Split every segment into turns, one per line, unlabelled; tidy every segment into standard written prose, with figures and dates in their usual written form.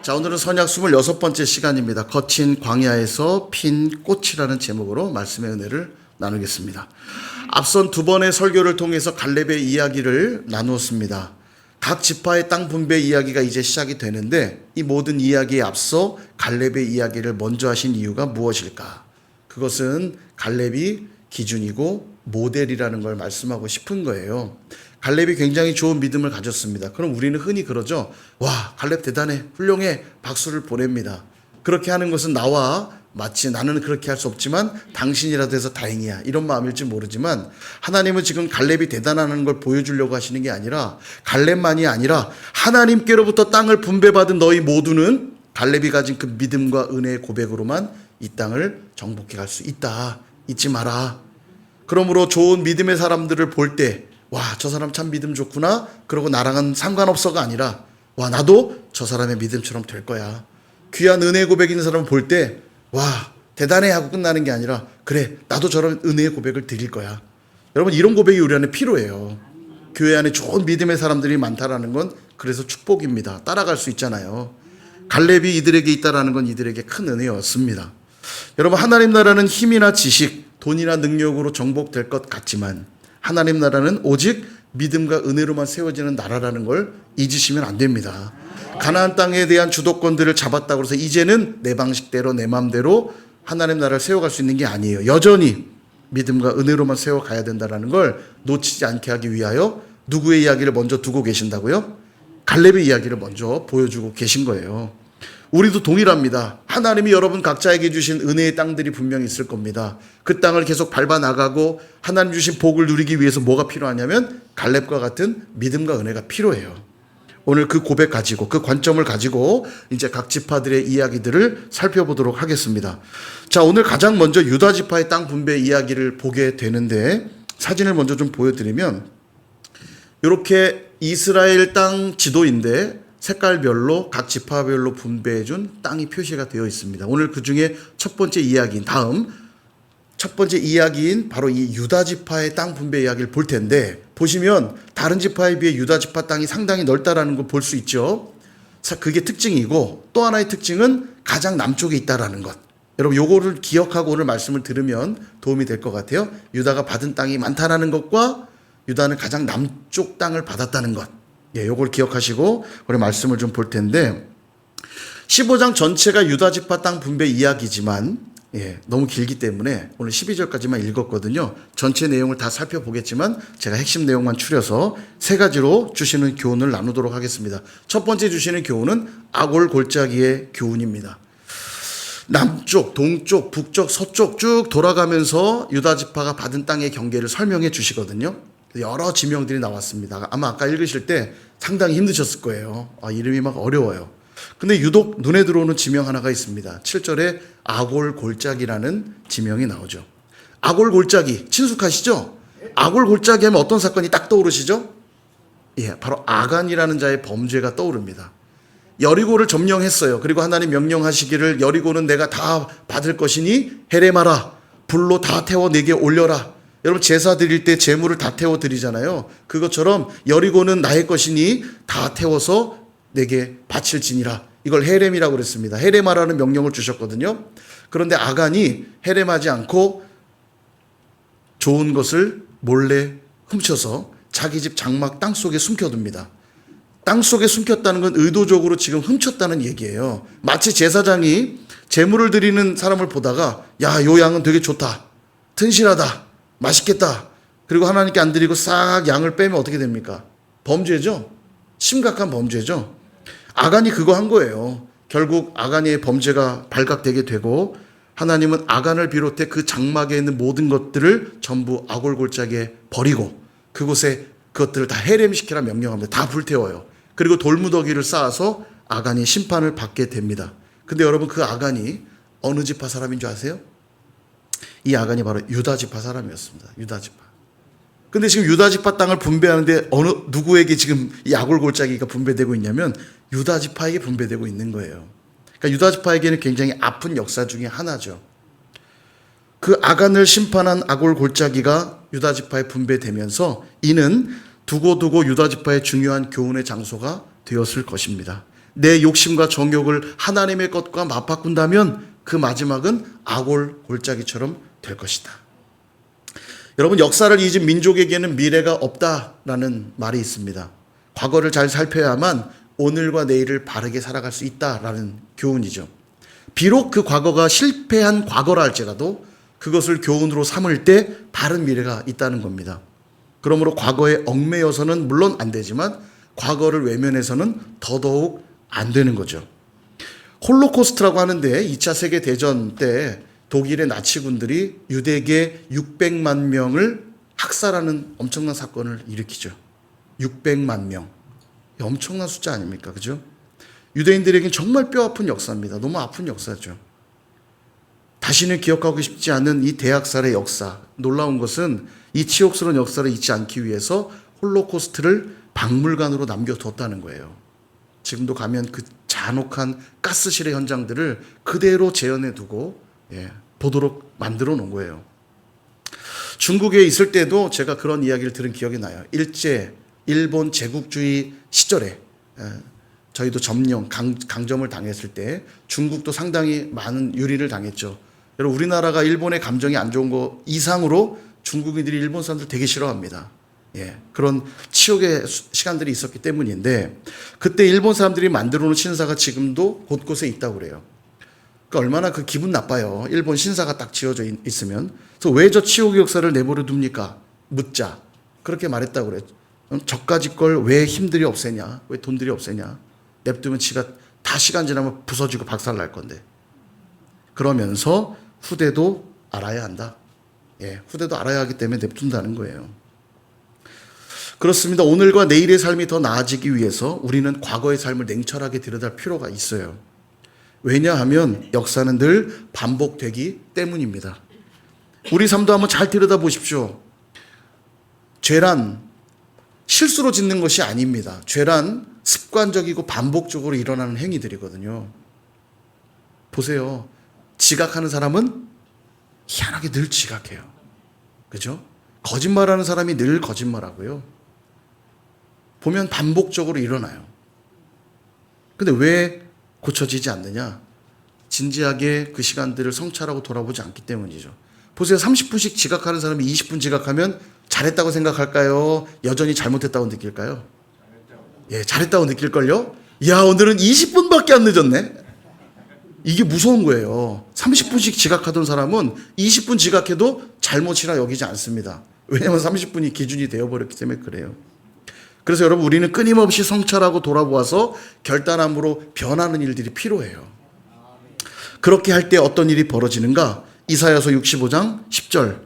자, 오늘은 선약 26번째 시간입니다. 거친 광야에서 핀 꽃이라는 제목으로 말씀의 은혜를 나누겠습니다. 앞선 두 번의 설교를 통해서 갈렙의 이야기를 나누었습니다. 각 지파의 땅 분배 이야기가 이제 시작이 되는데 이 모든 이야기에 앞서 갈렙의 이야기를 먼저 하신 이유가 무엇일까? 그것은 갈렙이 기준이고 모델이라는 걸 말씀하고 싶은 거예요. 갈렙이 굉장히 좋은 믿음을 가졌습니다. 그럼 우리는 흔히 그러죠. 와, 갈렙 대단해, 훌륭해, 박수를 보냅니다. 그렇게 하는 것은 나와 마치 나는 그렇게 할 수 없지만 당신이라도 해서 다행이야, 이런 마음일지 모르지만 하나님은 지금 갈렙이 대단하다는 걸 보여주려고 하시는 게 아니라, 갈렙만이 아니라 하나님께로부터 땅을 분배받은 너희 모두는 갈렙이 가진 그 믿음과 은혜의 고백으로만 이 땅을 정복해 갈 수 있다, 잊지 마라. 그러므로 좋은 믿음의 사람들을 볼 때 와, 저 사람 참 믿음 좋구나, 그러고 나랑은 상관없어가 아니라 와, 나도 저 사람의 믿음처럼 될 거야. 귀한 은혜의 고백 있는 사람을 볼 때 와, 대단해 하고 끝나는 게 아니라 그래, 나도 저런 은혜의 고백을 드릴 거야. 여러분, 이런 고백이 우리 안에 필요해요. 교회 안에 좋은 믿음의 사람들이 많다라는 건 그래서 축복입니다. 따라갈 수 있잖아요. 갈렙이 이들에게 있다라는 건 이들에게 큰 은혜였습니다. 여러분, 하나님 나라는 힘이나 지식, 돈이나 능력으로 정복될 것 같지만 하나님 나라는 오직 믿음과 은혜로만 세워지는 나라라는 걸 잊으시면 안 됩니다. 가나안 땅에 대한 주도권들을 잡았다고 해서 이제는 내 방식대로 내 마음대로 하나님 나라를 세워갈 수 있는 게 아니에요. 여전히 믿음과 은혜로만 세워가야 된다는 걸 놓치지 않게 하기 위하여 누구의 이야기를 먼저 두고 계신다고요? 갈렙의 이야기를 먼저 보여주고 계신 거예요. 우리도 동일합니다. 하나님이 여러분 각자에게 주신 은혜의 땅들이 분명히 있을 겁니다. 그 땅을 계속 밟아나가고 하나님 주신 복을 누리기 위해서 뭐가 필요하냐면 갈렙과 같은 믿음과 은혜가 필요해요. 오늘 그 고백 가지고, 그 관점을 가지고 이제 각 지파들의 이야기들을 살펴보도록 하겠습니다. 자, 오늘 가장 먼저 유다 지파의 땅 분배 이야기를 보게 되는데 사진을 먼저 좀 보여드리면 이렇게 이스라엘 땅 지도인데 색깔별로 각 지파별로 분배해준 땅이 표시가 되어 있습니다. 오늘 그 중에 첫 번째 이야기인 첫 번째 이야기인 바로 이 유다 지파의 땅 분배 이야기를 볼 텐데, 보시면 다른 지파에 비해 유다 지파 땅이 상당히 넓다라는 걸 볼 수 있죠. 그게 특징이고, 또 하나의 특징은 가장 남쪽에 있다라는 것. 여러분, 요거를 기억하고 오늘 말씀을 들으면 도움이 될 것 같아요. 유다가 받은 땅이 많다라는 것과 유다는 가장 남쪽 땅을 받았다는 것. 예, 요걸 기억하시고 우리 말씀을 좀 볼 텐데, 15장 전체가 유다 지파 땅 분배 이야기지만 너무 길기 때문에 오늘 12절까지만 읽었거든요. 전체 내용을 다 살펴보겠지만 제가 핵심 내용만 추려서 세 가지로 주시는 교훈을 나누도록 하겠습니다. 첫 번째 주시는 교훈은 아골 골짜기의 교훈입니다. 남쪽, 동쪽, 북쪽, 서쪽 쭉 돌아가면서 유다 지파가 받은 땅의 경계를 설명해 주시거든요. 여러 지명들이 나왔습니다. 아마 아까 읽으실 때 상당히 힘드셨을 거예요. 이름이 막 어려워요. 근데 유독 눈에 들어오는 지명 하나가 있습니다. 7절에 아골 골짜기라는 지명이 나오죠. 아골 골짜기 친숙하시죠? 아골 골짜기 하면 어떤 사건이 딱 떠오르시죠? 예, 바로 아간이라는 자의 범죄가 떠오릅니다. 여리고를 점령했어요. 그리고 하나님 명령하시기를 여리고는 내가 다 받을 것이니 헤레마라, 불로 다 태워 내게 올려라. 여러분, 제사 드릴 때 제물을 다 태워 드리잖아요. 그것처럼 여리고는 나의 것이니 다 태워서 내게 바칠지니라. 이걸 헤렘이라고 그랬습니다. 헤레마라는 명령을 주셨거든요. 그런데 아간이 헤렘하지 않고 좋은 것을 몰래 훔쳐서 자기 집 장막 땅속에 숨겨둡니다. 땅속에 숨겼다는 건 의도적으로 지금 훔쳤다는 얘기예요. 마치 제사장이 제물을 드리는 사람을 보다가 야, 요 양은 되게 좋다, 튼실하다, 맛있겠다, 그리고 하나님께 안 드리고 싹 양을 빼면 어떻게 됩니까? 범죄죠. 심각한 범죄죠. 아간이 그거 한 거예요. 결국 아간의 범죄가 발각되게 되고 하나님은 아간을 비롯해 그 장막에 있는 모든 것들을 전부 아골 골짜기에 버리고 그곳에 그것들을 다 헤렘시키라 명령합니다. 다 불태워요. 그리고 돌무더기를 쌓아서 아간이 심판을 받게 됩니다. 근데 여러분, 그 아간이 어느 지파 사람인 줄 아세요? 이 아간이 바로 유다 지파 사람이었습니다. 유다 지파. 근데 지금 유다 지파 땅을 분배하는데 누구에게 지금 이 아골 골짜기가 분배되고 있냐면 유다 지파에게 분배되고 있는 거예요. 그러니까 유다 지파에게는 굉장히 아픈 역사 중에 하나죠. 그 아간을 심판한 아골 골짜기가 유다 지파에 분배되면서 이는 두고두고 유다 지파의 중요한 교훈의 장소가 되었을 것입니다. 내 욕심과 정욕을 하나님의 것과 맞바꾼다면 그 마지막은 아골 골짜기처럼 될 것이다. 여러분, 역사를 잊은 민족에게는 미래가 없다라는 말이 있습니다. 과거를 잘 살펴야만 오늘과 내일을 바르게 살아갈 수 있다라는 교훈이죠. 비록 그 과거가 실패한 과거라 할지라도 그것을 교훈으로 삼을 때 바른 미래가 있다는 겁니다. 그러므로 과거에 얽매여서는 물론 안 되지만 과거를 외면해서는 더더욱 안 되는 거죠. 홀로코스트라고 하는데 2차 세계대전 때 독일의 나치군들이 유대계 600만 명을 학살하는 엄청난 사건을 일으키죠. 600만 명. 엄청난 숫자 아닙니까? 그죠? 유대인들에겐 정말 뼈아픈 역사입니다. 너무 아픈 역사죠. 다시는 기억하고 싶지 않은 이 대학살의 역사. 놀라운 것은 이 치욕스러운 역사를 잊지 않기 위해서 홀로코스트를 박물관으로 남겨뒀다는 거예요. 지금도 가면 그 잔혹한 가스실의 현장들을 그대로 재현해 두고 보도록 만들어 놓은 거예요. 중국에 있을 때도 제가 그런 이야기를 들은 기억이 나요. 일제 일본 제국주의 시절에 저희도 점령, 강점을 당했을 때 중국도 상당히 많은 유리를 당했죠. 여러분, 우리나라가 일본의 감정이 안 좋은 거 이상으로 중국인들이 일본 사람들 되게 싫어합니다. 그런 치욕의 시간들이 있었기 때문인데 그때 일본 사람들이 만들어 놓은 신사가 지금도 곳곳에 있다고 그래요. 그러니까 얼마나 그 기분 나빠요. 일본 신사가 딱 지어져 있으면. 그래서 왜 저 치욕의 역사를 내버려 둡니까? 묻자. 그렇게 말했다고 그래요. 저까지 걸 왜 힘들이 없애냐? 왜 돈들이 없애냐? 냅두면 지가 다 시간 지나면 부서지고 박살날 건데. 그러면서 후대도 알아야 한다. 후대도 알아야 하기 때문에 냅둔다는 거예요. 그렇습니다. 오늘과 내일의 삶이 더 나아지기 위해서 우리는 과거의 삶을 냉철하게 들여다볼 필요가 있어요. 왜냐하면 역사는 늘 반복되기 때문입니다. 우리 삶도 한번 잘 들여다보십시오. 죄란 실수로 짓는 것이 아닙니다. 죄란 습관적이고 반복적으로 일어나는 행위들이거든요. 보세요. 지각하는 사람은 희한하게 늘 지각해요. 그죠? 거짓말하는 사람이 늘 거짓말하고요. 보면 반복적으로 일어나요. 근데 왜 고쳐지지 않느냐? 진지하게 그 시간들을 성찰하고 돌아보지 않기 때문이죠. 보세요. 30분씩 지각하는 사람이 20분 지각하면 잘했다고 생각할까요? 여전히 잘못했다고 느낄까요? 잘했다고 느낄걸요? 야, 오늘은 20분밖에 안 늦었네? 이게 무서운 거예요. 30분씩 지각하던 사람은 20분 지각해도 잘못이라 여기지 않습니다. 왜냐하면 30분이 기준이 되어버렸기 때문에 그래요. 그래서 여러분, 우리는 끊임없이 성찰하고 돌아보아서 결단함으로 변하는 일들이 필요해요. 그렇게 할 때 어떤 일이 벌어지는가? 이사야서 65장 10절.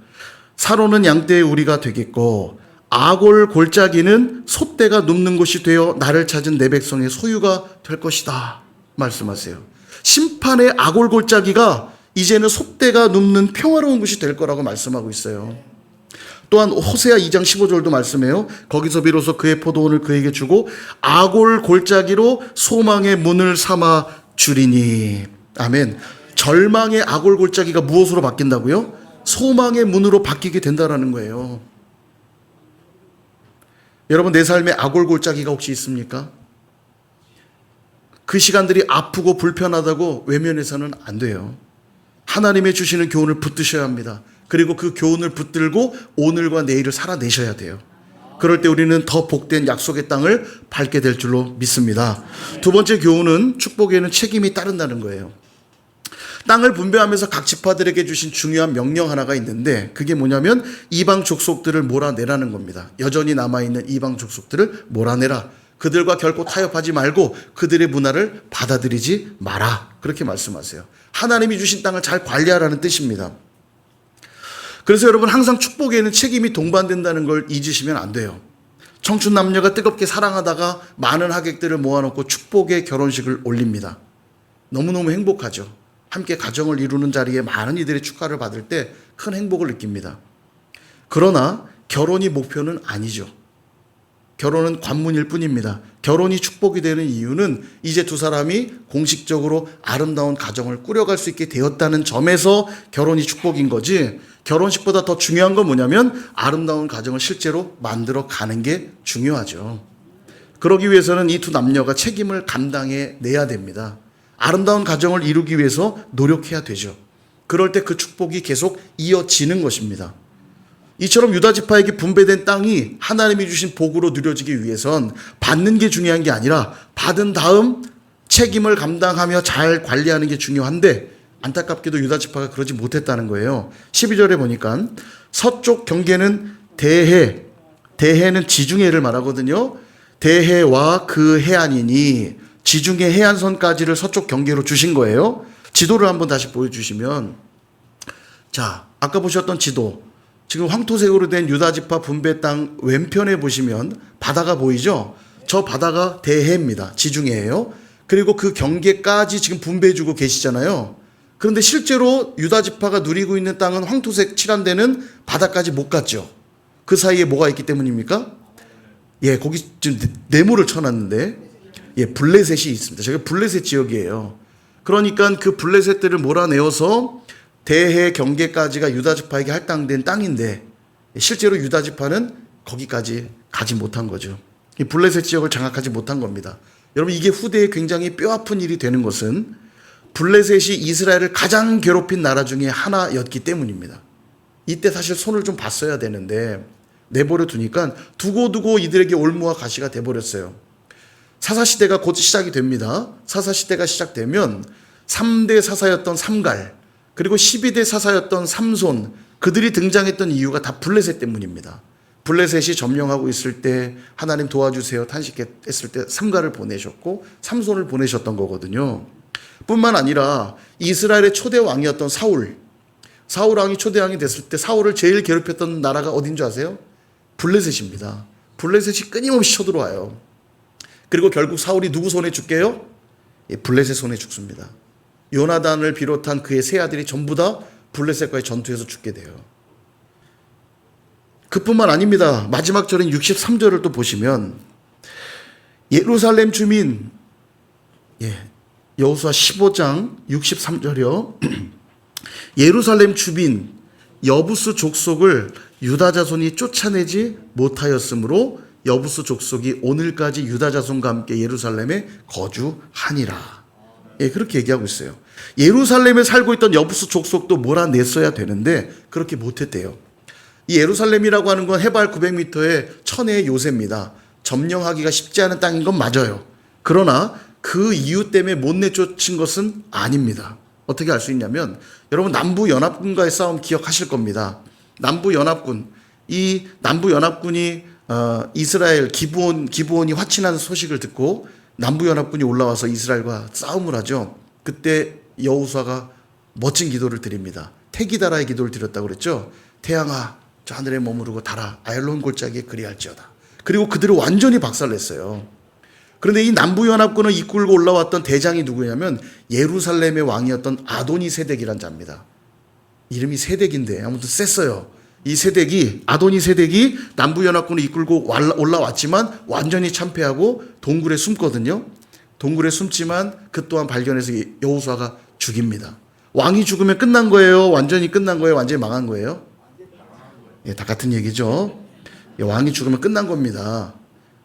사로는 양떼의 우리가 되겠고 아골 골짜기는 소떼가 눕는 곳이 되어 나를 찾은 내 백성의 소유가 될 것이다 말씀하세요. 심판의 아골 골짜기가 이제는 소떼가 눕는 평화로운 곳이 될 거라고 말씀하고 있어요. 또한 호세아 2장 15절도 말씀해요. 거기서 비로소 그의 포도원을 그에게 주고 아골 골짜기로 소망의 문을 삼아 주리니. 아멘. 절망의 아골 골짜기가 무엇으로 바뀐다고요? 소망의 문으로 바뀌게 된다라는 거예요. 여러분, 내 삶에 아골 골짜기가 혹시 있습니까? 그 시간들이 아프고 불편하다고 외면해서는 안 돼요. 하나님의 주시는 교훈을 붙드셔야 합니다. 그리고 그 교훈을 붙들고 오늘과 내일을 살아내셔야 돼요. 그럴 때 우리는 더 복된 약속의 땅을 밟게 될 줄로 믿습니다. 두 번째 교훈은 축복에는 책임이 따른다는 거예요. 땅을 분배하면서 각 지파들에게 주신 중요한 명령 하나가 있는데 그게 뭐냐면 이방 족속들을 몰아내라는 겁니다. 여전히 남아있는 이방 족속들을 몰아내라. 그들과 결코 타협하지 말고 그들의 문화를 받아들이지 마라. 그렇게 말씀하세요. 하나님이 주신 땅을 잘 관리하라는 뜻입니다. 그래서 여러분, 항상 축복에는 책임이 동반된다는 걸 잊으시면 안 돼요. 청춘 남녀가 뜨겁게 사랑하다가 많은 하객들을 모아놓고 축복의 결혼식을 올립니다. 너무너무 행복하죠. 함께 가정을 이루는 자리에 많은 이들의 축하를 받을 때 큰 행복을 느낍니다. 그러나 결혼이 목표는 아니죠. 결혼은 관문일 뿐입니다. 결혼이 축복이 되는 이유는 이제 두 사람이 공식적으로 아름다운 가정을 꾸려갈 수 있게 되었다는 점에서 결혼이 축복인 거지, 결혼식보다 더 중요한 건 뭐냐면 아름다운 가정을 실제로 만들어 가는 게 중요하죠. 그러기 위해서는 이 두 남녀가 책임을 감당해 내야 됩니다. 아름다운 가정을 이루기 위해서 노력해야 되죠. 그럴 때 그 축복이 계속 이어지는 것입니다. 이처럼 유다 지파에게 분배된 땅이 하나님이 주신 복으로 누려지기 위해선 받는 게 중요한 게 아니라 받은 다음 책임을 감당하며 잘 관리하는 게 중요한데, 안타깝게도 유다 지파가 그러지 못했다는 거예요. 12절에 보니까 서쪽 경계는 대해는 지중해를 말하거든요. 대해와 그 해안이니, 지중해 해안선까지를 서쪽 경계로 주신 거예요. 지도를 한번 다시 보여주시면, 자, 아까 보셨던 지도, 지금 황토색으로 된 유다 지파 분배 땅 왼편에 보시면 바다가 보이죠? 저 바다가 대해입니다. 지중해예요. 그리고 그 경계까지 지금 분배해주고 계시잖아요. 그런데 실제로 유다 지파가 누리고 있는 땅은 황토색 칠한 데는 바다까지 못 갔죠. 그 사이에 뭐가 있기 때문입니까? 예, 거기 지금 네모를 쳐놨는데, 예, 블레셋이 있습니다. 저게 블레셋 지역이에요. 그러니까 그 블레셋들을 몰아내어서 대해 경계까지가 유다 지파에게 할당된 땅인데, 실제로 유다 지파는 거기까지 가지 못한 거죠. 이 블레셋 지역을 장악하지 못한 겁니다. 여러분, 이게 후대에 굉장히 뼈아픈 일이 되는 것은 블레셋이 이스라엘을 가장 괴롭힌 나라 중에 하나였기 때문입니다. 이때 사실 손을 좀 봤어야 되는데 내버려 두니까 두고두고 이들에게 올무와 가시가 돼버렸어요. 사사시대가 곧 시작이 됩니다. 사사시대가 시작되면 3대 사사였던 삼갈, 그리고 12대 사사였던 삼손, 그들이 등장했던 이유가 다 블레셋 때문입니다. 블레셋이 점령하고 있을 때 하나님 도와주세요 탄식했을 때 삼갈을 보내셨고 삼손을 보내셨던 거거든요. 뿐만 아니라 이스라엘의 초대 왕이었던 사울 왕이 초대 왕이 됐을 때 사울을 제일 괴롭혔던 나라가 어딘 줄 아세요? 블레셋입니다. 블레셋이 끊임없이 쳐들어와요. 그리고 결국 사울이 누구 손에 죽게요? 블레셋 손에 죽습니다. 요나단을 비롯한 그의 세 아들이 전부 다 블레셋과의 전투에서 죽게 돼요. 그뿐만 아닙니다. 마지막 절인 63절을 또 보시면 예루살렘 주민, 여호수아 15장 63절이요. 예루살렘 주민 여부스 족속을 유다 자손이 쫓아내지 못하였으므로 여부스 족속이 오늘까지 유다 자손과 함께 예루살렘에 거주하니라. 그렇게 얘기하고 있어요. 예루살렘에 살고 있던 여부스 족속도 몰아냈어야 되는데 그렇게 못했대요. 이 예루살렘이라고 하는 건 해발 900m의 천혜의 요새입니다. 점령하기가 쉽지 않은 땅인 건 맞아요. 그러나 그 이유 때문에 못 내쫓은 것은 아닙니다. 어떻게 알 수 있냐면, 여러분 남부연합군과의 싸움 기억하실 겁니다. 이 남부연합군이 이스라엘 기브온이 화친한 소식을 듣고 남부연합군이 올라와서 이스라엘과 싸움을 하죠. 그때 여호수아가 멋진 기도를 드립니다. 태기다라의 기도를 드렸다고 그랬죠. 태양아 저 하늘에 머무르고 달아 아얄론 골짜기에 그리할지어다. 그리고 그들을 완전히 박살냈어요. 그런데 이 남부연합군을 이끌고 올라왔던 대장이 누구냐면 예루살렘의 왕이었던 아도니 세덱이란 자입니다. 이름이 세덱인데 아무튼 셌어요. 이 아도니 세덱이 남부연합군을 이끌고 올라왔지만 완전히 참패하고 동굴에 숨거든요. 동굴에 숨지만 그 또한 발견해서 여호수아가 죽입니다. 왕이 죽으면 끝난 거예요? 완전히 끝난 거예요? 완전히 망한 거예요? 다 같은 얘기죠. 왕이 죽으면 끝난 겁니다.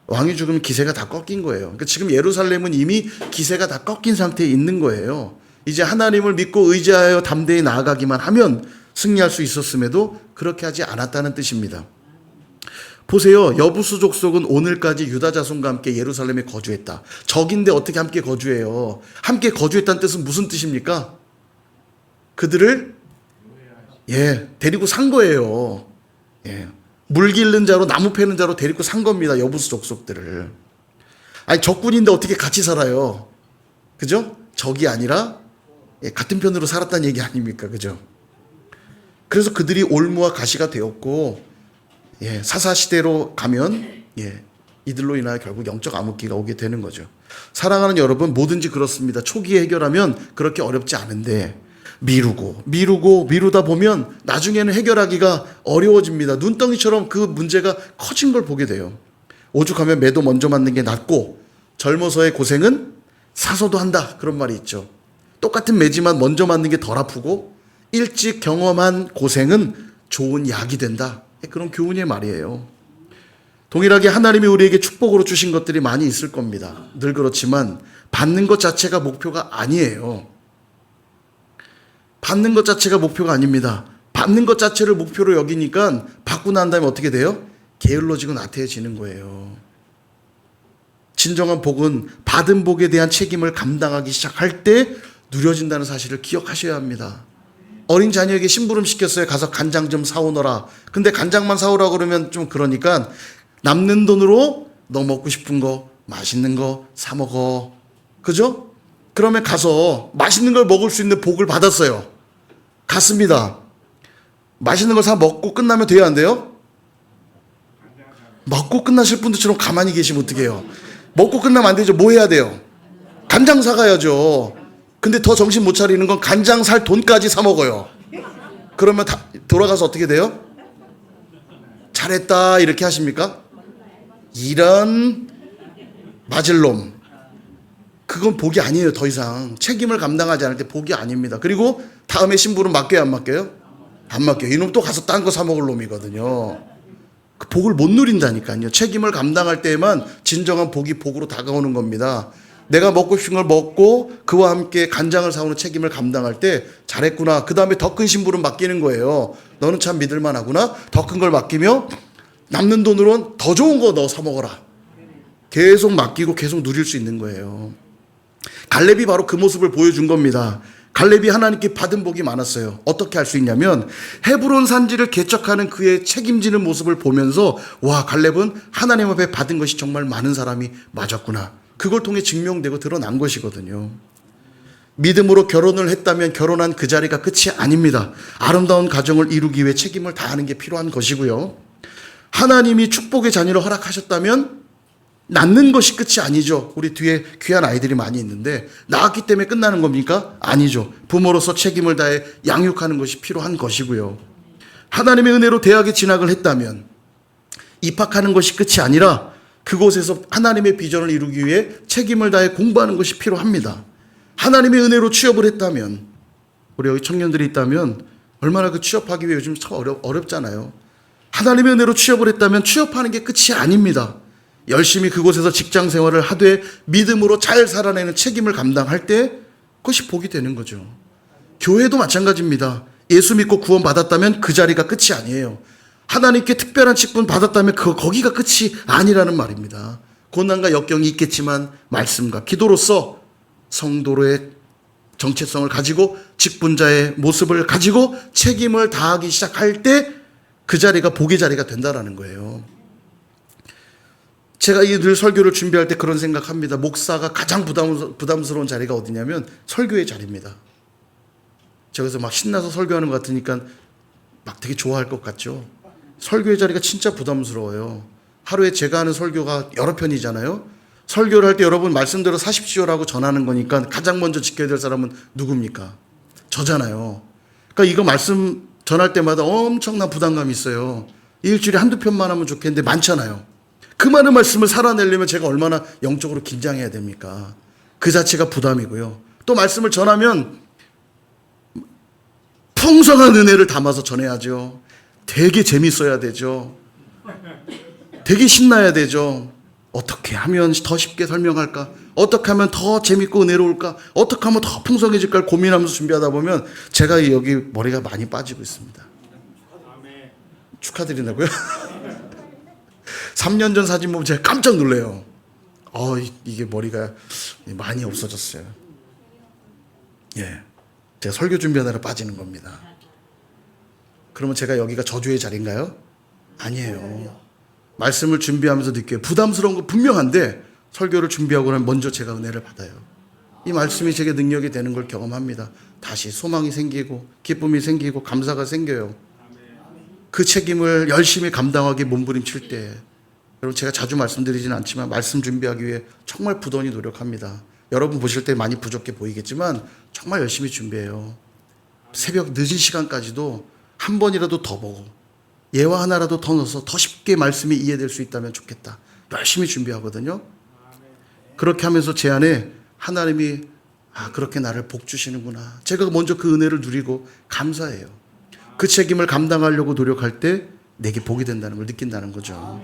왕이 죽으면 기세가 다 꺾인 거예요. 그러니까 지금 예루살렘은 이미 기세가 다 꺾인 상태에 있는 거예요. 이제 하나님을 믿고 의지하여 담대히 나아가기만 하면 승리할 수 있었음에도 그렇게 하지 않았다는 뜻입니다. 보세요. 여부수 족속은 오늘까지 유다 자손과 함께 예루살렘에 거주했다. 적인데 어떻게 함께 거주해요? 함께 거주했다는 뜻은 무슨 뜻입니까? 그들을 데리고 산 거예요. 물 기른 자로 나무 패는 자로 데리고 산 겁니다. 여부수 족속들을. 아니 적군인데 어떻게 같이 살아요? 그죠? 적이 아니라 같은 편으로 살았다는 얘기 아닙니까? 그죠? 그래서 그들이 올무와 가시가 되었고 사사시대로 가면 이들로 인하여 결국 영적 암흑기가 오게 되는 거죠. 사랑하는 여러분, 뭐든지 그렇습니다. 초기에 해결하면 그렇게 어렵지 않은데 미루다 보면 나중에는 해결하기가 어려워집니다. 눈덩이처럼 그 문제가 커진 걸 보게 돼요. 오죽하면 매도 먼저 맞는 게 낫고 젊어서의 고생은 사서도 한다, 그런 말이 있죠. 똑같은 매지만 먼저 맞는 게 덜 아프고 일찍 경험한 고생은 좋은 약이 된다, 그런 교훈의 말이에요. 동일하게 하나님이 우리에게 축복으로 주신 것들이 많이 있을 겁니다. 늘 그렇지만 받는 것 자체가 목표가 아니에요. 받는 것 자체가 목표가 아닙니다. 받는 것 자체를 목표로 여기니까 받고 난 다음에 어떻게 돼요? 게을러지고 나태해지는 거예요. 진정한 복은 받은 복에 대한 책임을 감당하기 시작할 때 누려진다는 사실을 기억하셔야 합니다. 어린 자녀에게 심부름 시켰어요. 가서 간장 좀 사오너라. 근데 간장만 사오라 그러면 좀 그러니까 남는 돈으로 너 먹고 싶은 거, 맛있는 거 사 먹어. 그죠? 그러면 가서 맛있는 걸 먹을 수 있는 복을 받았어요. 갔습니다. 맛있는 걸 사 먹고 끝나면 돼요, 안 돼요? 먹고 끝나실 분들처럼 가만히 계시면 어떡해요? 먹고 끝나면 안 되죠. 뭐 해야 돼요? 간장 사가야죠. 근데 더 정신 못 차리는 건 간장 살 돈까지 사 먹어요. 그러면 돌아가서 어떻게 돼요? 잘했다 이렇게 하십니까? 이런 맞을 놈. 그건 복이 아니에요. 더 이상 책임을 감당하지 않을 때 복이 아닙니다. 그리고 다음에 신부름 맡겨요, 안 맡겨요? 안 맡겨요. 이놈 또 가서 딴 거 사 먹을 놈이거든요. 그 복을 못 누린다니까요. 책임을 감당할 때에만 진정한 복이 복으로 다가오는 겁니다. 내가 먹고 싶은 걸 먹고 그와 함께 간장을 사오는 책임을 감당할 때 잘했구나. 그 다음에 더 큰 신부름 맡기는 거예요. 너는 참 믿을만 하구나. 더 큰 걸 맡기며 남는 돈으로는 더 좋은 거 너 사 먹어라. 계속 맡기고 계속 누릴 수 있는 거예요. 갈렙이 바로 그 모습을 보여준 겁니다. 갈렙이 하나님께 받은 복이 많았어요. 어떻게 할 수 있냐면 헤브론 산지를 개척하는 그의 책임지는 모습을 보면서 와, 갈렙은 하나님 앞에 받은 것이 정말 많은 사람이 맞았구나. 그걸 통해 증명되고 드러난 것이거든요. 믿음으로 결혼을 했다면 결혼한 그 자리가 끝이 아닙니다. 아름다운 가정을 이루기 위해 책임을 다하는 게 필요한 것이고요. 하나님이 축복의 자녀를 허락하셨다면 낳는 것이 끝이 아니죠. 우리 뒤에 귀한 아이들이 많이 있는데 낳았기 때문에 끝나는 겁니까? 아니죠. 부모로서 책임을 다해 양육하는 것이 필요한 것이고요. 하나님의 은혜로 대학에 진학을 했다면 입학하는 것이 끝이 아니라 그곳에서 하나님의 비전을 이루기 위해 책임을 다해 공부하는 것이 필요합니다. 하나님의 은혜로 취업을 했다면, 우리 여기 청년들이 있다면 얼마나 그 취업하기 위해 요즘 참 어렵잖아요. 하나님의 은혜로 취업을 했다면 취업하는 게 끝이 아닙니다. 열심히 그곳에서 직장 생활을 하되 믿음으로 잘 살아내는 책임을 감당할 때 그것이 복이 되는 거죠. 교회도 마찬가지입니다. 예수 믿고 구원 받았다면 그 자리가 끝이 아니에요. 하나님께 특별한 직분 받았다면 거기가 끝이 아니라는 말입니다. 고난과 역경이 있겠지만 말씀과 기도로서 성도로의 정체성을 가지고 직분자의 모습을 가지고 책임을 다하기 시작할 때 그 자리가 복의 자리가 된다라는 거예요. 제가 이 늘 설교를 준비할 때 그런 생각합니다. 목사가 가장 부담스러운 자리가 어디냐면 설교의 자리입니다. 제가 그래서 막 신나서 설교하는 것 같으니까 막 되게 좋아할 것 같죠. 설교의 자리가 진짜 부담스러워요. 하루에 제가 하는 설교가 여러 편이잖아요. 설교를 할 때 여러분 말씀대로 사십시오라고 전하는 거니까 가장 먼저 지켜야 될 사람은 누굽니까? 저잖아요. 그러니까 이거 말씀 전할 때마다 엄청난 부담감이 있어요. 일주일에 한두 편만 하면 좋겠는데 많잖아요. 그 많은 말씀을 살아내려면 제가 얼마나 영적으로 긴장해야 됩니까? 그 자체가 부담이고요. 또 말씀을 전하면 풍성한 은혜를 담아서 전해야죠. 되게 재밌어야 되죠. 되게 신나야 되죠. 어떻게 하면 더 쉽게 설명할까? 어떻게 하면 더 재밌고 은혜로울까? 어떻게 하면 더 풍성해질까? 고민하면서 준비하다 보면 제가 여기 머리가 많이 빠지고 있습니다. 축하드린다고요? 3년 전 사진 보면 제가 깜짝 놀래요. 이게 머리가 많이 없어졌어요. 예, 제가 설교 준비하느라 빠지는 겁니다. 그러면 제가 여기가 저주의 자리인가요? 아니에요. 말씀을 준비하면서 느껴요. 부담스러운 거 분명한데 설교를 준비하고 나면 먼저 제가 은혜를 받아요. 이 말씀이 제게 능력이 되는 걸 경험합니다. 다시 소망이 생기고 기쁨이 생기고 감사가 생겨요. 그 책임을 열심히 감당하기 몸부림칠 때, 여러분 제가 자주 말씀드리지는 않지만 말씀 준비하기 위해 정말 부단히 노력합니다. 여러분 보실 때 많이 부족해 보이겠지만 정말 열심히 준비해요. 새벽 늦은 시간까지도 한 번이라도 더 보고 예화 하나라도 더 넣어서 더 쉽게 말씀이 이해될 수 있다면 좋겠다. 열심히 준비하거든요. 그렇게 하면서 제 안에 하나님이 그렇게 나를 복 주시는구나. 제가 먼저 그 은혜를 누리고 감사해요. 그 책임을 감당하려고 노력할 때 내게 복이 된다는 걸 느낀다는 거죠.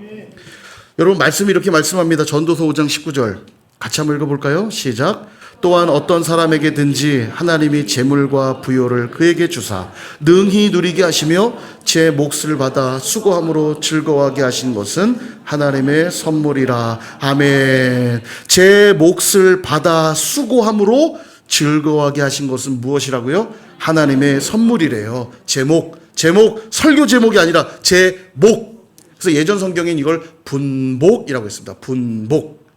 여러분 말씀이 이렇게 말씀합니다. 전도서 5장 19절 같이 한번 읽어볼까요? 시작. 또한 어떤 사람에게든지 하나님이 재물과 부요를 그에게 주사 능히 누리게 하시며 제 몫을 받아 수고함으로 즐거워하게 하신 것은 하나님의 선물이라. 아멘. 제 몫을 받아 수고함으로 즐거워하게 하신 것은 무엇이라고요? 하나님의 선물이래요. 제목, 설교 제목이 아니라 제목. 그래서 예전 성경엔 이걸 분복이라고 했습니다. 분복.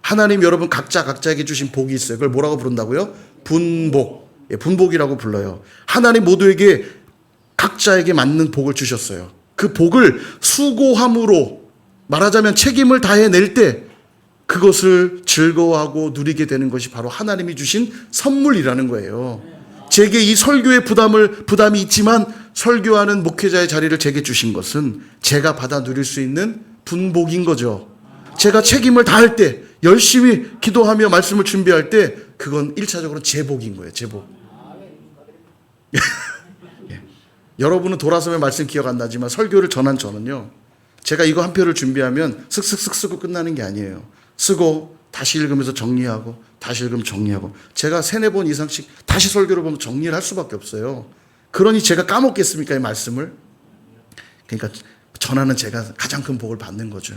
하나님 여러분 각자에게 주신 복이 있어요. 그걸 뭐라고 부른다고요? 분복. 예, 분복이라고 불러요. 하나님 모두에게 각자에게 맞는 복을 주셨어요. 그 복을 수고함으로, 말하자면 책임을 다해낼 때 그것을 즐거워하고 누리게 되는 것이 바로 하나님이 주신 선물이라는 거예요. 제게 이 설교의 부담이 있지만 설교하는 목회자의 자리를 제게 주신 것은 제가 받아 누릴 수 있는 분복인 거죠. 제가 책임을 다할 때, 열심히 기도하며 말씀을 준비할 때 그건 1차적으로 제 복인 거예요. 제 복. 예. 여러분은 돌아서면 말씀 기억 안 나지만 설교를 전한 저는요, 제가 이거 한 표를 준비하면 슥슥슥 쓰고 끝나는 게 아니에요. 쓰고 다시 읽으면서 정리하고 다시 읽으면 정리하고, 제가 3-4번 이상씩 다시 설교를 보면 정리를 할 수밖에 없어요. 그러니 제가 까먹겠습니까, 이 말씀을? 그러니까 전하는 제가 가장 큰 복을 받는 거죠.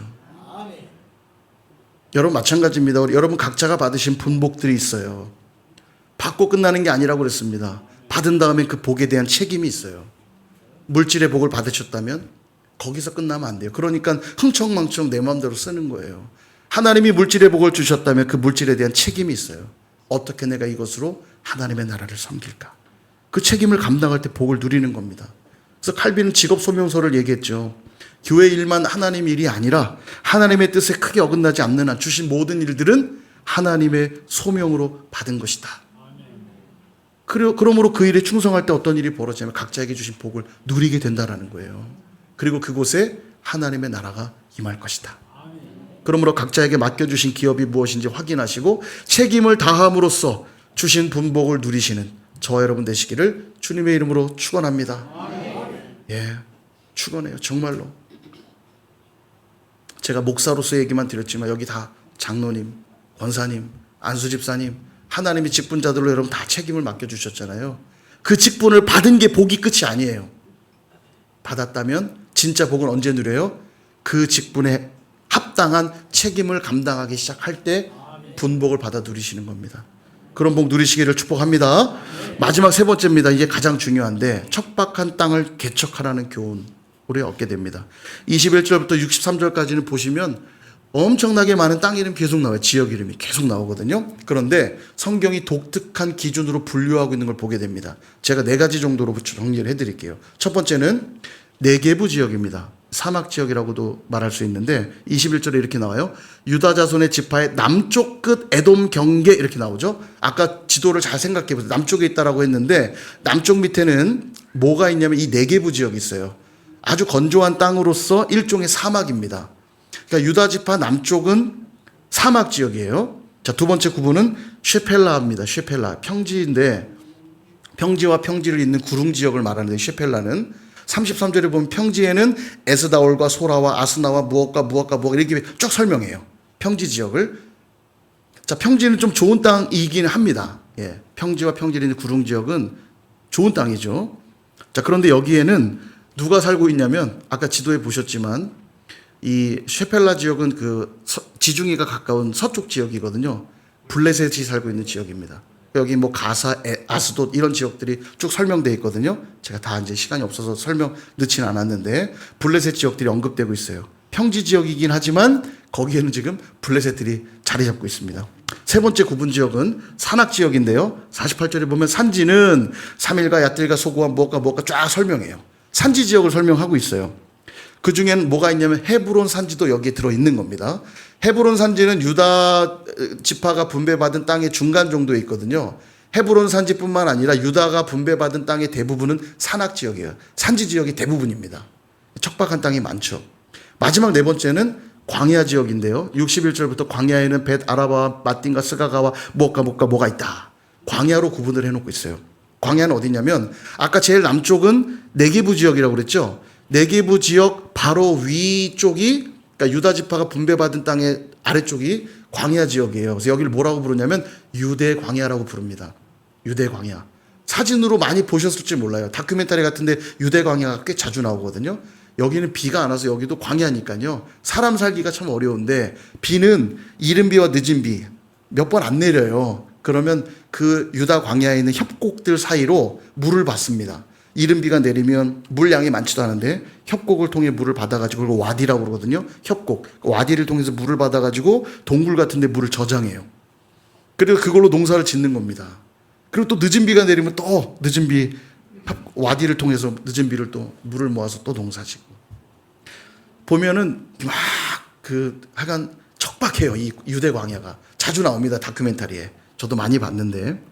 여러분 마찬가지입니다. 여러분 각자가 받으신 분복들이 있어요. 받고 끝나는 게 아니라고 그랬습니다. 받은 다음에 그 복에 대한 책임이 있어요. 물질의 복을 받으셨다면 거기서 끝나면 안 돼요. 그러니까 흥청망청 내 마음대로 쓰는 거예요. 하나님이 물질의 복을 주셨다면 그 물질에 대한 책임이 있어요. 어떻게 내가 이것으로 하나님의 나라를 섬길까? 그 책임을 감당할 때 복을 누리는 겁니다. 그래서 칼빈은 직업 소명서를 얘기했죠. 교회 일만 하나님 일이 아니라 하나님의 뜻에 크게 어긋나지 않는 한 주신 모든 일들은 하나님의 소명으로 받은 것이다. 그러므로 그 일에 충성할 때 어떤 일이 벌어지면 각자에게 주신 복을 누리게 된다는 거예요. 그리고 그곳에 하나님의 나라가 임할 것이다. 그러므로 각자에게 맡겨주신 기업이 무엇인지 확인하시고 책임을 다함으로써 주신 분복을 누리시는 저와 여러분 되시기를 주님의 이름으로 축원합니다. 예, 축원해요. 정말로. 제가 목사로서 얘기만 드렸지만 여기 다 장로님, 권사님, 안수집사님, 하나님이 직분자들로 여러분 다 책임을 맡겨주셨잖아요. 그 직분을 받은 게 복이 끝이 아니에요. 받았다면 진짜 복은 언제 누려요? 그 직분에 합당한 책임을 감당하기 시작할 때 분복을 받아 누리시는 겁니다. 그런 복 누리시기를 축복합니다. 마지막 3번째입니다. 이게 가장 중요한데, 척박한 땅을 개척하라는 교훈 우리가 얻게 됩니다. 21절부터 63절까지는 보시면 엄청나게 많은 땅 이름 계속 나와요. 지역 이름이 계속 나오거든요. 그런데 성경이 독특한 기준으로 분류하고 있는 걸 보게 됩니다. 제가 4가지 정도로 정리를 해드릴게요. 첫 번째는 네게부 지역입니다. 사막 지역이라고도 말할 수 있는데 21절에 이렇게 나와요. 유다 자손의 지파의 남쪽 끝 에돔 경계 이렇게 나오죠. 아까 지도를 잘 생각해 보세요. 남쪽에 있다라고 했는데 남쪽 밑에는 뭐가 있냐면 이 네게부 지역이 있어요. 아주 건조한 땅으로서 일종의 사막입니다. 그러니까 유다 지파 남쪽은 사막 지역이에요. 자, 두 번째 구분은 쉐펠라입니다. 쉐펠라 평지인데 평지와 평지를 잇는 구릉 지역을 말하는데 쉐펠라는 33절에 보면 평지에는 에스다올과 소라와 아스나와 무엇과 이렇게 쭉 설명해요. 평지 지역을. 자, 평지는 좀 좋은 땅이긴 합니다. 예, 평지와 평지를 잇는 구릉 지역은 좋은 땅이죠. 자, 그런데 여기에는 누가 살고 있냐면 아까 지도에 보셨지만 이 쉐펠라 지역은 그 지중해가 가까운 서쪽 지역이거든요. 블레셋이 살고 있는 지역입니다. 여기 뭐 가사, 아스돗 이런 지역들이 쭉 설명되어 있거든요. 제가 다 이제 시간이 없어서 설명 넣지는 않았는데 블레셋 지역들이 언급되고 있어요. 평지 지역이긴 하지만 거기에는 지금 블레셋들이 자리 잡고 있습니다. 세 번째 구분 지역은 산악 지역인데요. 48절에 보면 산지는 3일과 얏들과 소고와 무엇과 쫙 설명해요. 산지 지역을 설명하고 있어요. 그 중에는 뭐가 있냐면 헤브론 산지도 여기에 들어있는 겁니다. 헤브론 산지는 유다 지파가 분배받은 땅의 중간 정도에 있거든요. 헤브론 산지뿐만 아니라 유다가 분배받은 땅의 대부분은 산악 지역이에요. 산지 지역이 대부분입니다. 척박한 땅이 많죠. 마지막 4번째는 광야 지역인데요. 61절부터 광야에는 벳 아라바와 마딘과 스가가와 뭐가 있다. 광야로 구분을 해놓고 있어요. 광야는 어디냐면 아까 제일 남쪽은 네게부 지역이라고 그랬죠. 네게부 지역 바로 위쪽이 그러니까 유다 지파가 분배받은 땅의 아래쪽이 광야 지역이에요. 그래서 여기를 뭐라고 부르냐면 유대 광야라고 부릅니다. 유대 광야. 사진으로 많이 보셨을지 몰라요. 다큐멘터리 같은데 유대 광야가 꽤 자주 나오거든요. 여기는 비가 안 와서 여기도 광야니까요. 사람 살기가 참 어려운데 비는 이른 비와 늦은 비 몇 번 안 내려요. 그러면 그 유다 광야에 있는 협곡들 사이로 물을 받습니다. 이른 비가 내리면 물량이 많지도 않은데 협곡을 통해 물을 받아가지고 그걸 와디라고 그러거든요. 협곡. 와디를 통해서 물을 받아가지고 동굴 같은 데 물을 저장해요. 그래서 그걸로 농사를 짓는 겁니다. 그리고 또 늦은 비가 내리면 또 늦은 비, 와디를 통해서 늦은 비를 또 물을 모아서 또 농사 짓고. 보면은 막 하여간 척박해요. 이 유대 광야가. 자주 나옵니다. 다큐멘터리에. 저도 많이 봤는데.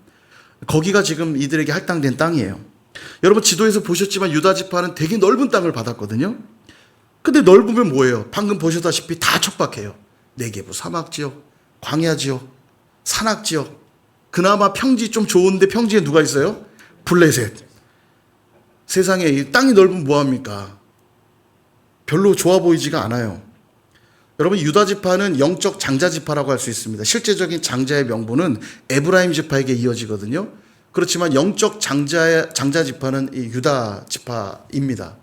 거기가 지금 이들에게 할당된 땅이에요. 여러분 지도에서 보셨지만 유다 지파는 되게 넓은 땅을 받았거든요. 근데 넓으면 뭐예요? 방금 보셨다시피 다 척박해요. 네게부 사막 지역, 광야 지역, 산악 지역. 그나마 평지 좀 좋은데 평지에 누가 있어요? 블레셋. 세상에 이 땅이 넓으면 뭐합니까? 별로 좋아 보이지가 않아요. 여러분 유다 지파는 영적 장자 지파라고 할 수 있습니다. 실제적인 장자의 명분은 에브라임 지파에게 이어지거든요. 그렇지만 영적 장자 지파는 이 유다 지파입니다.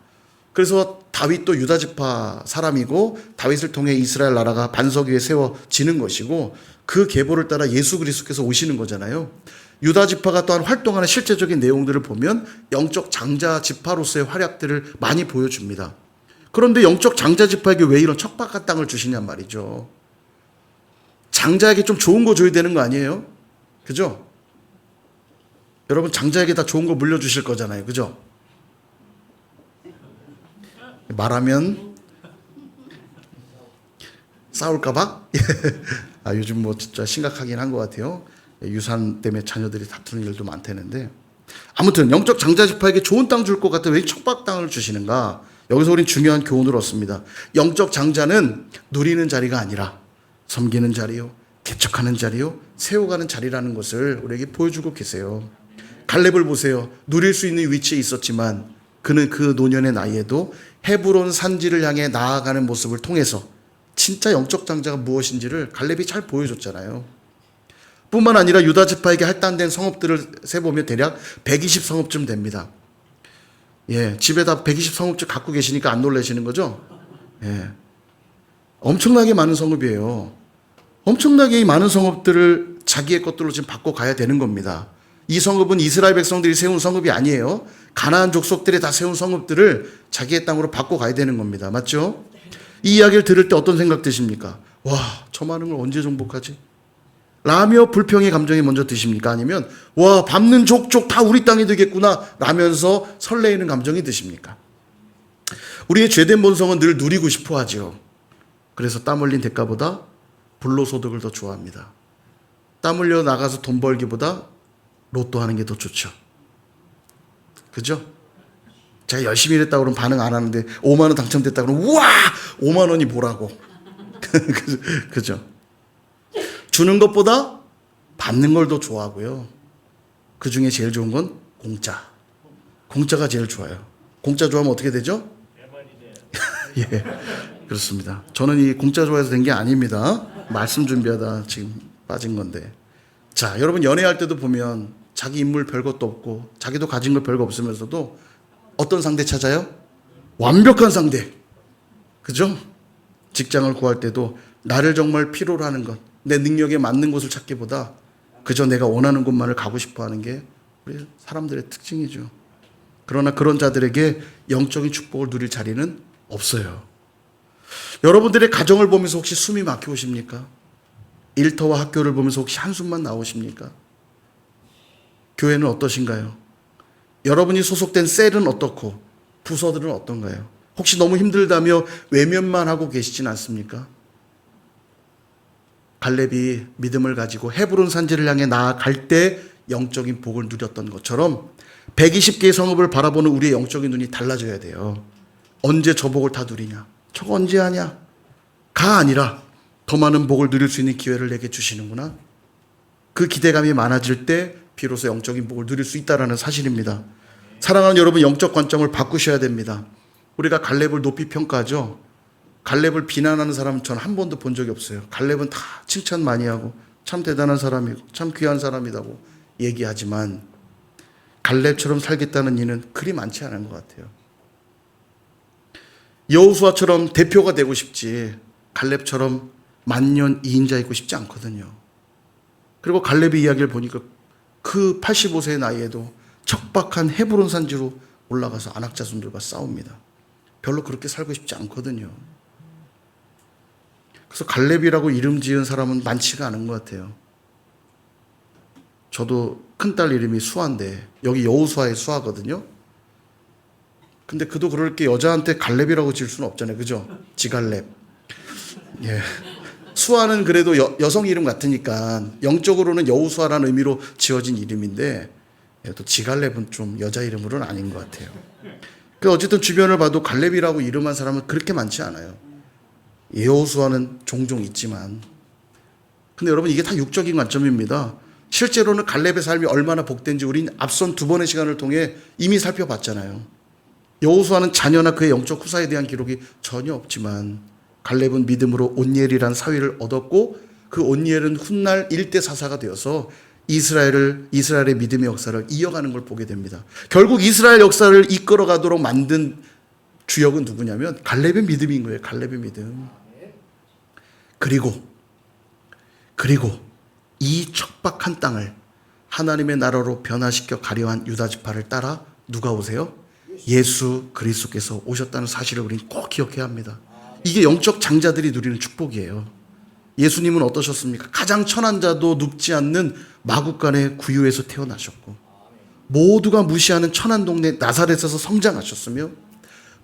그래서 다윗도 유다 지파 사람이고 다윗을 통해 이스라엘 나라가 반석 위에 세워지는 것이고 그 계보를 따라 예수 그리스도께서 오시는 거잖아요. 유다 지파가 또한 활동하는 실제적인 내용들을 보면 영적 장자 지파로서의 활약들을 많이 보여줍니다. 그런데 영적 장자 지파에게 왜 이런 척박한 땅을 주시냔 말이죠. 장자에게 좀 좋은 거 줘야 되는 거 아니에요? 그죠? 여러분 장자에게 다 좋은 거 물려주실 거잖아요. 그죠? 말하면 싸울까봐? 요즘 뭐 진짜 심각하긴 한 것 같아요. 유산 때문에 자녀들이 다투는 일도 많다는데. 아무튼 영적 장자 지파에게 좋은 땅 줄 것 같아 왜 척박 땅을 주시는가? 여기서 우린 중요한 교훈을 얻습니다. 영적 장자는 누리는 자리가 아니라 섬기는 자리요, 개척하는 자리요, 세워가는 자리라는 것을 우리에게 보여주고 계세요. 갈렙을 보세요. 누릴 수 있는 위치에 있었지만 그는 그 노년의 나이에도 헤브론 산지를 향해 나아가는 모습을 통해서 진짜 영적 장자가 무엇인지를 갈렙이 잘 보여줬잖아요. 뿐만 아니라 유다 지파에게 할당된 성읍들을 세보면 대략 120성읍쯤 됩니다. 예, 집에다 120성읍쯤 갖고 계시니까 안 놀라시는 거죠? 예. 엄청나게 많은 성읍이에요. 엄청나게 많은 성읍들을 자기의 것들로 지금 바꿔 가야 되는 겁니다. 이 성읍은 이스라엘 백성들이 세운 성읍이 아니에요. 가나안 족속들이 다 세운 성읍들을 자기의 땅으로 바꿔 가야 되는 겁니다. 맞죠? 이 이야기를 들을 때 어떤 생각 드십니까? 와, 저 많은 걸 언제 정복하지? 라며 불평의 감정이 먼저 드십니까? 아니면 와, 밟는 족족 다 우리 땅이 되겠구나 라면서 설레이는 감정이 드십니까? 우리의 죄된 본성은 늘 누리고 싶어 하죠. 그래서 땀 흘린 대가보다 불로소득을 더 좋아합니다. 땀 흘려 나가서 돈 벌기보다 로또 하는 게 더 좋죠. 그죠? 제가 열심히 일했다고 그러면 반응 안 하는데 5만 원 당첨됐다 그러면 우와! 5만 원이 뭐라고. 그죠? 주는 것보다 받는 걸 더 좋아하고요. 그 중에 제일 좋은 건 공짜. 공짜가 제일 좋아요. 공짜 좋아하면 어떻게 되죠? 예, 그렇습니다. 저는 이 공짜 좋아해서 된 게 아닙니다. 말씀 준비하다 지금 빠진 건데. 자, 여러분 연애할 때도 보면 자기 인물 별것도 없고 자기도 가진 거 별거 없으면서도 어떤 상대 찾아요? 완벽한 상대. 그죠? 직장을 구할 때도 나를 정말 필요로 하는 것, 내 능력에 맞는 곳을 찾기보다 그저 내가 원하는 곳만을 가고 싶어 하는 게 우리 사람들의 특징이죠. 그러나 그런 자들에게 영적인 축복을 누릴 자리는 없어요. 여러분들의 가정을 보면서 혹시 숨이 막혀오십니까? 일터와 학교를 보면서 혹시 한숨만 나오십니까? 교회는 어떠신가요? 여러분이 소속된 셀은 어떻고 부서들은 어떤가요? 혹시 너무 힘들다며 외면만 하고 계시진 않습니까? 갈렙이 믿음을 가지고 헤브론 산지를 향해 나아갈 때 영적인 복을 누렸던 것처럼 120개의 성읍을 바라보는 우리의 영적인 눈이 달라져야 돼요. 언제 저 복을 다 누리냐? 저거 언제 하냐? 가 아니라 더 많은 복을 누릴 수 있는 기회를 내게 주시는구나. 그 기대감이 많아질 때 비로소 영적인 복을 누릴 수 있다는 사실입니다. 사랑하는 여러분, 영적 관점을 바꾸셔야 됩니다. 우리가 갈렙을 높이 평가하죠. 갈렙을 비난하는 사람은 저는 한 번도 본 적이 없어요. 갈렙은 다 칭찬 많이 하고 참 대단한 사람이고 참 귀한 사람이라고 얘기하지만 갈렙처럼 살겠다는 이는 그리 많지 않은 것 같아요. 여호수아처럼 대표가 되고 싶지 갈렙처럼 만년 2인자 있고 싶지 않거든요. 그리고 갈렙의 이야기를 보니까 그 85세의 나이에도 척박한 헤브론 산지로 올라가서 안악 자손들과 싸웁니다. 별로 그렇게 살고 싶지 않거든요. 그래서 갈렙이라고 이름 지은 사람은 많지가 않은 것 같아요. 저도 큰딸 이름이 수아인데 여기 여호수아의 수아거든요. 근데 그도 그럴 게 여자한테 갈렙이라고 지을 수는 없잖아요. 그죠? 지갈렙. 예. 수아는 그래도 여성 이름 같으니까 영적으로는 여호수아라는 의미로 지어진 이름인데 또 지갈렙은 좀 여자 이름으로는 아닌 것 같아요. 어쨌든 주변을 봐도 갈렙이라고 이름한 사람은 그렇게 많지 않아요. 여호수아는 종종 있지만 근데 여러분 이게 다 육적인 관점입니다. 실제로는 갈렙의 삶이 얼마나 복된지 우린 앞선 2번의 시간을 통해 이미 살펴봤잖아요. 여호수아는 자녀나 그의 영적 후사에 대한 기록이 전혀 없지만 갈렙은 믿음으로 온니엘이란 사위를 얻었고 그 온니엘은 훗날 일대 사사가 되어서 이스라엘의 믿음의 역사를 이어가는 걸 보게 됩니다. 결국 이스라엘 역사를 이끌어가도록 만든 주역은 누구냐면 갈렙의 믿음인 거예요. 갈렙의 믿음. 그리고 이 척박한 땅을 하나님의 나라로 변화시켜 가려 한 유다 지파를 따라 누가 오세요? 예수 그리스도께서 오셨다는 사실을 우리는 꼭 기억해야 합니다. 이게 영적 장자들이 누리는 축복이에요. 예수님은 어떠셨습니까? 가장 천한 자도 눕지 않는 마국간의 구유에서 태어나셨고 모두가 무시하는 천한 동네 나사렛에서 성장하셨으며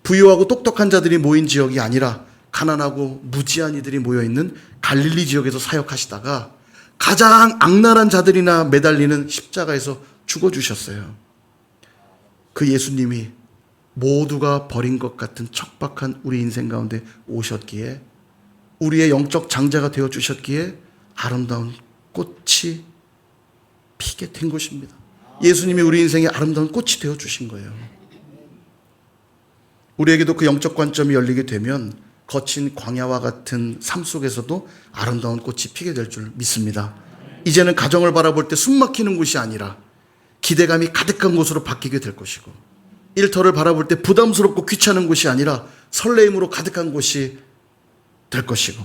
부유하고 똑똑한 자들이 모인 지역이 아니라 가난하고 무지한 이들이 모여있는 갈릴리 지역에서 사역하시다가 가장 악랄한 자들이나 매달리는 십자가에서 죽어주셨어요. 그 예수님이 모두가 버린 것 같은 척박한 우리 인생 가운데 오셨기에 우리의 영적 장자가 되어주셨기에 아름다운 꽃이 피게 된 것입니다. 예수님이 우리 인생의 아름다운 꽃이 되어주신 거예요. 우리에게도 그 영적 관점이 열리게 되면 거친 광야와 같은 삶 속에서도 아름다운 꽃이 피게 될 줄 믿습니다. 이제는 가정을 바라볼 때 숨막히는 곳이 아니라 기대감이 가득한 곳으로 바뀌게 될 것이고 일터를 바라볼 때 부담스럽고 귀찮은 곳이 아니라 설레임으로 가득한 곳이 될 것이고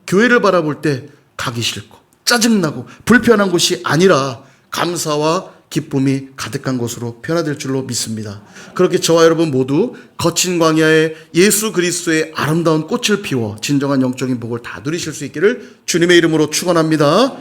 교회를 바라볼 때 가기 싫고 짜증나고 불편한 곳이 아니라 감사와 기쁨이 가득한 곳으로 변화될 줄로 믿습니다. 그렇게 저와 여러분 모두 거친 광야에 예수 그리스도의 아름다운 꽃을 피워 진정한 영적인 복을 다 누리실 수 있기를 주님의 이름으로 축원합니다.